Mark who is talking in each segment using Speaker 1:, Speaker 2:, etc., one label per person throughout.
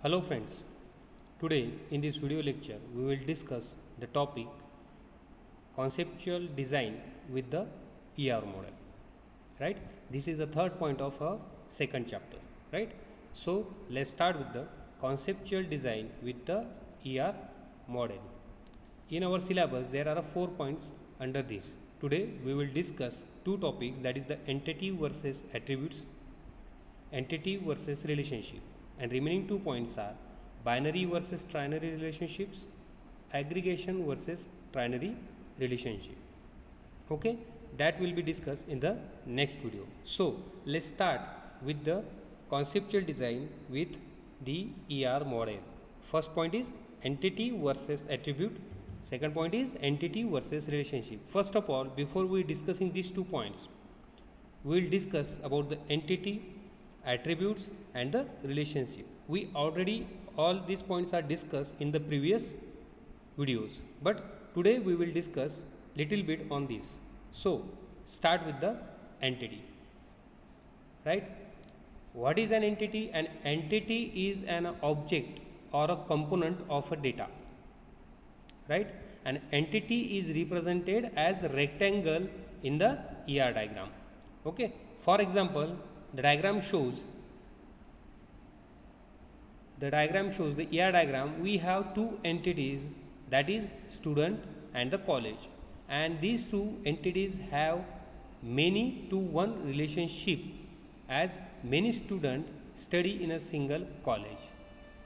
Speaker 1: Hello friends, today in this video lecture we will discuss the topic conceptual design with the ER model, right? This is the third point of our second chapter, right? So let's start with the conceptual design with the ER model. In our syllabus there are 4 points under this. Today we will discuss two topics, that is the entity versus attributes, entity versus relationship, and remaining 2 points are binary versus trinary relationships, aggregation versus trinary relationship. Okay, that will be discussed in the next video. So let's start with the conceptual design with the ER model. First point is entity versus attribute. Second point is entity versus relationship. First of all, before we discussing these 2 points, we will discuss about the entity, attributes and the relationship. We already all these points are discussed in the previous videos, but today we will discuss little bit on this. So start with the entity, right? What is an entity? An entity is an object or a component of a data, right? An entity is represented as a rectangle in the ER diagram. Okay, for example, the diagram shows the ER diagram. We have two entities, that is student and the college, and these two entities have many to one relationship, as many students study in a single college,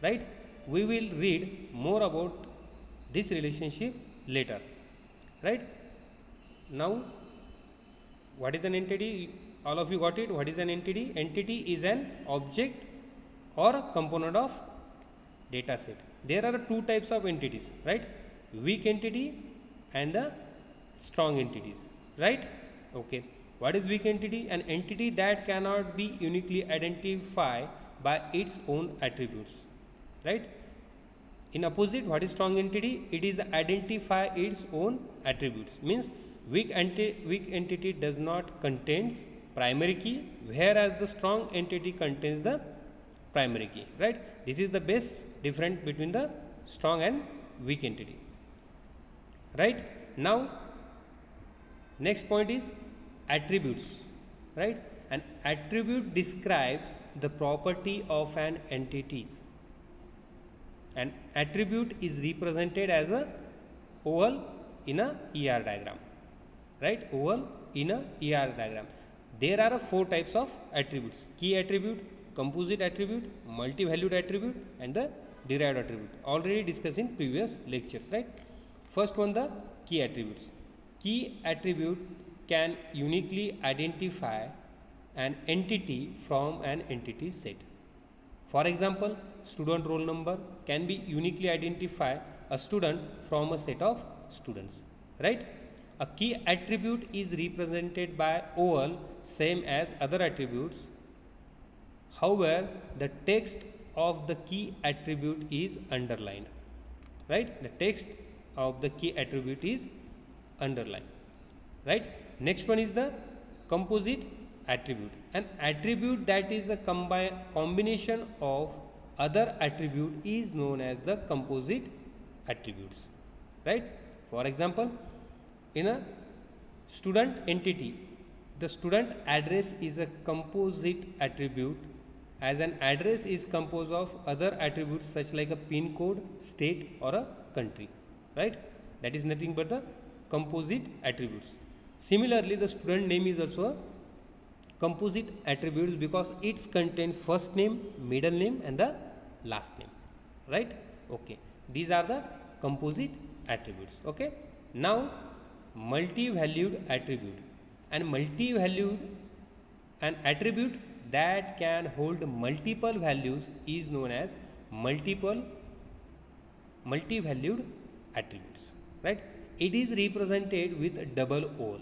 Speaker 1: right? We will read more about this relationship later, right? Now what is an entity? All of you got it. What is an entity? Entity is an object or a component of data set. There are two types of entities, right? Weak entity and the strong entities, right? Okay. What is weak entity? An entity that cannot be uniquely identified by its own attributes, right? In opposite, what is strong entity? It is identify its own attributes. Means weak entity does not contains primary key, whereas the strong entity contains the primary key, right? This is the base difference between the strong and weak entity, right? Now next point is attributes, right? An attribute describes the property of an entity. An attribute is represented as a oval in a ER diagram, right? Oval in a ER diagram. There are 4 types of attributes: key attribute, composite attribute, multi-valued attribute and the derived attribute. Already discussed in previous lectures, right? First one, the key attributes. Key attribute can uniquely identify an entity from an entity set. For example, student roll number can be uniquely identify a student from a set of students, right? A key attribute is represented by oval, same as other attributes. However, the text of the key attribute is underlined, right? The text of the key attribute is underlined, right? Next one is the composite attribute. An attribute that is a combination of other attribute is known as the composite attributes, right? For example, in a student entity, the student address is a composite attribute, as an address is composed of other attributes such like a pin code, state or a country, right? That is nothing but the composite attributes. Similarly, the student name is also a composite attributes because it contains first name, middle name and the last name, right? Okay, these are the composite attributes. Okay, now multi-valued attribute. And multi-valued, an attribute that can hold multiple values is known as multi-valued attributes, right? It is represented with a double oval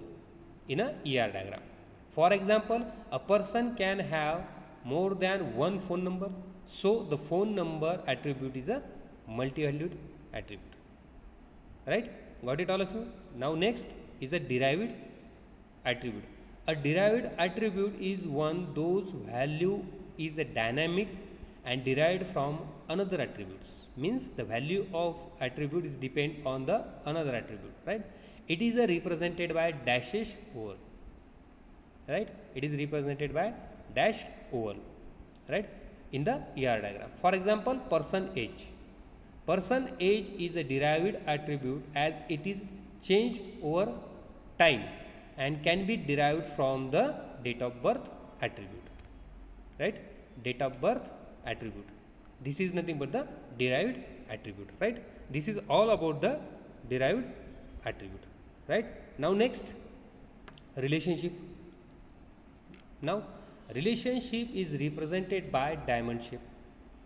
Speaker 1: in a ER diagram. For example, a person can have more than one phone number, so the phone number attribute is a multi-valued attribute, right? Got it all of you? Now next is a derived attribute. A derived attribute is one whose value is a dynamic and derived from another attributes, means the value of attribute is depend on the another attribute, right? It is represented by dashes over, right? It is represented by dashed over, right, in the ER diagram. For example, person age. Person age is a derived attribute as it is changed over time and can be derived from the date of birth attribute, right? Date of birth attribute. This is nothing but the derived attribute, right? This is all about the derived attribute, right? Now next, relationship. Now relationship is represented by diamond shape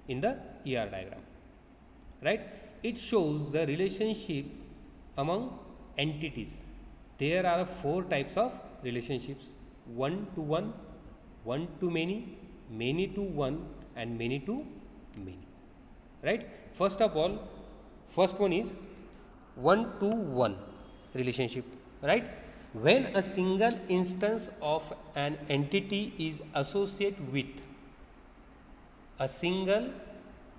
Speaker 1: in the ER diagram, right? It shows the relationship among entities. There are 4 types of relationships: one to one, one to many, many to one, and many to many, right? First of all, first one is one to one relationship, right? When a single instance of an entity is associated with a single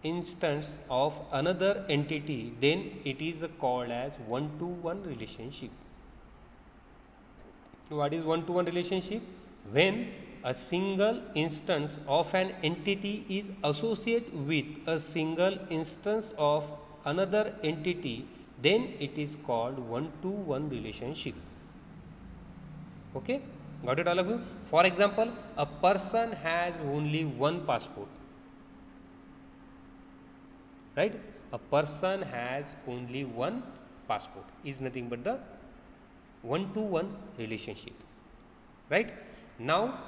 Speaker 1: instance of another entity, then it is called as one to one relationship. What is one to one relationship? When a single instance of an entity is associated with a single instance of another entity, then it is called one to one relationship. Okay, got it all of you? For example, a person has only one passport, right? A person has only one passport is nothing but the one to one relationship, right? Now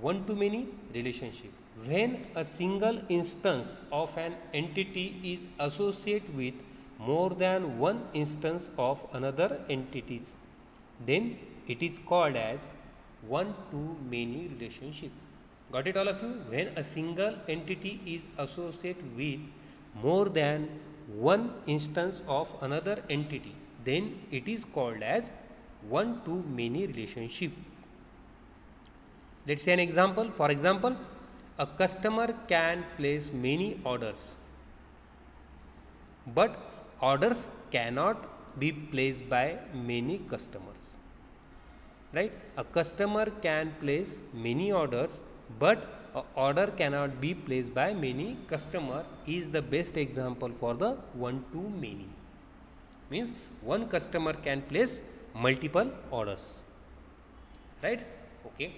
Speaker 1: one to many relationship. When a single instance of an entity is associated with more than one instance of another entities, then it is called as one to many relationship. Got it all of you? When a single entity is associated with more than one instance of another entity, then it is called as one to many relationship. Let's say an example. For example, a customer can place many orders, but orders cannot be placed by many customers, right? A customer can place many orders, but an order cannot be placed by many customer is the best example for the one to many. Means one customer can place multiple orders, right? Okay.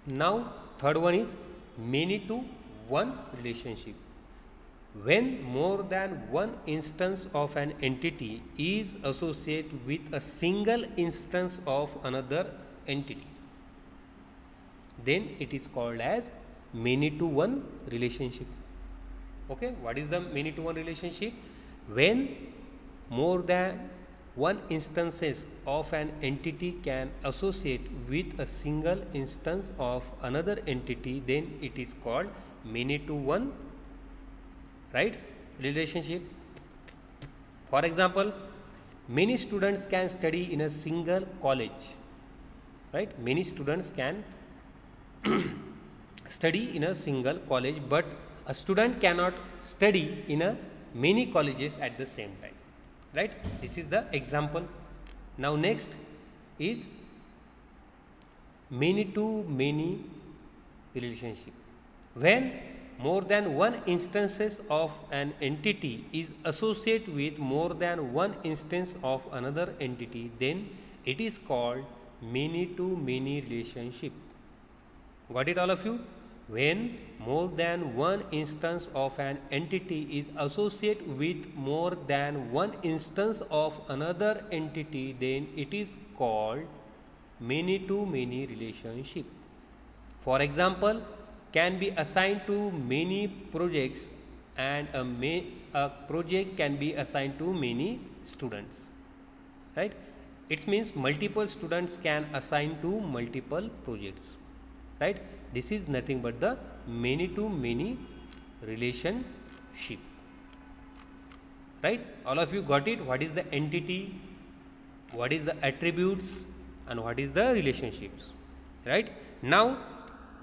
Speaker 1: Now third one is many to one relationship. When more than one instance of an entity is associated with a single instance of another entity, then it is called as many to one relationship. Okay, what is the many to one relationship? When more than one instances of an entity can associate with a single instance of another entity, then it is called many to one, right, relationship. For example, many students can study in a single college, right? Many students can study in a single college, but a student cannot study in a many colleges at the same time, right? This is the example. Now next is many to many relationship. When more than one instances of an entity is associated with more than one instance of another entity, then it is called many to many relationship. Got it all of you? When more than one instance of an entity is associated with more than one instance of another entity, then it is called many to many relationship. For example, can be assigned to many projects, and a project can be assigned to many students, right? It means multiple students can assign to multiple projects, right? This is nothing but the many to many relationship, right? All of you got it? What is the entity, what is the attributes, and what is the relationships, right? Now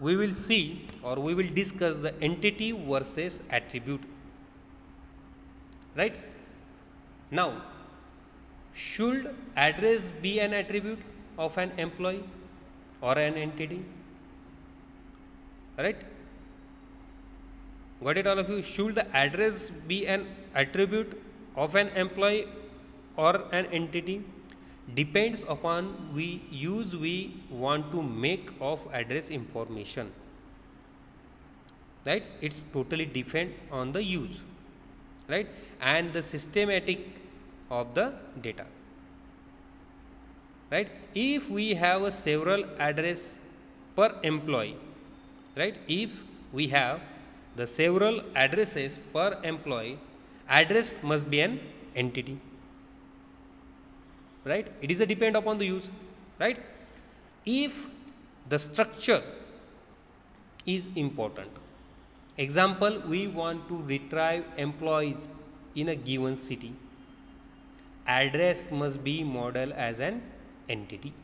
Speaker 1: we will see or we will discuss the entity versus attribute. Right? Now, should address be an attribute of an employee or an entity? Right? Got it, all of you? Should the address be an attribute of an employee or an entity? Depends upon use we want to make of address information. Right? It's totally depend on the use, right, and the systematic of the data. Right? If we have a several address per employee, right, if we have the several addresses per employee, address must be an entity. Right? It is a depend upon the use. Right? If the structure is important, example, we want to retrieve employees in a given city, address must be modeled as an entity.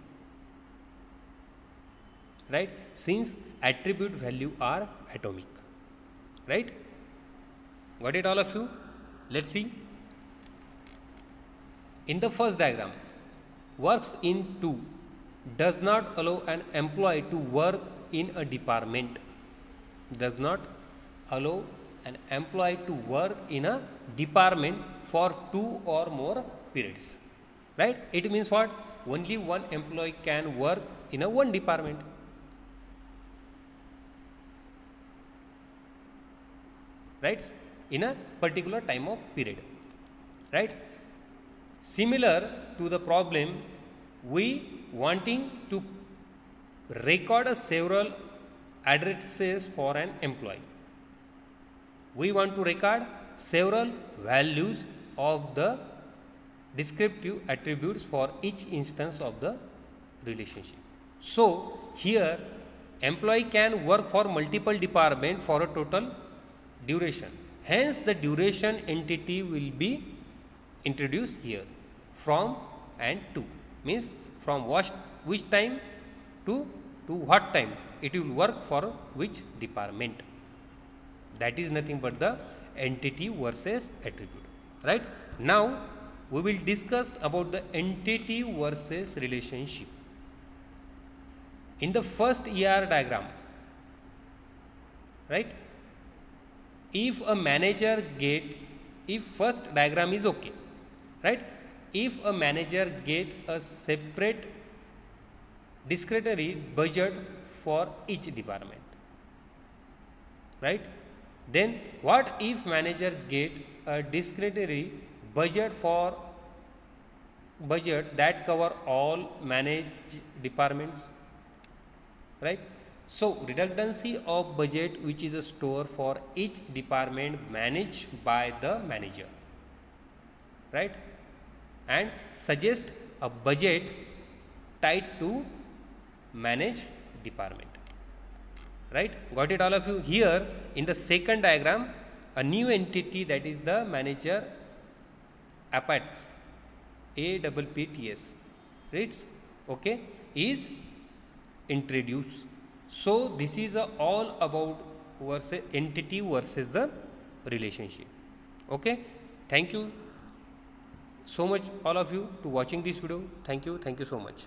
Speaker 1: Right? Since attribute value are atomic. Right? Got it, all of you? Let's see. In the first diagram, works in 2 does not allow an employee to work in a department. Does not allow an employee to work in a department for 2 or more periods. Right? It means what? Only one employee can work in a one department. Right? In a particular time of period. Right? Similar to the problem, we wanting to record a several addresses for an employee. We want to record several values of the descriptive attributes for each instance of the relationship. So, here employee can work for multiple departments for a total duration. Hence, the duration entity will be introduced here, from and to, means from which time to what time it will work for which department. That is nothing but the entity versus attribute. Right? Now, we will discuss about the entity versus relationship. In the first ER diagram, right, if a manager if first diagram is okay, right, if a manager get a separate discretionary budget for each department, right, then what if manager get a discretionary budget that cover all managed departments, right? So, redundancy of budget which is a store for each department managed by the manager, right, and suggest a budget tied to managed department. Right? Got it, all of you? Here in the second diagram, a new entity, that is the manager APPS, APPS, right? Okay, is introduced. So, this is all about versus entity versus the relationship. Okay, thank you so much all of you to watching this video. Thank you so much.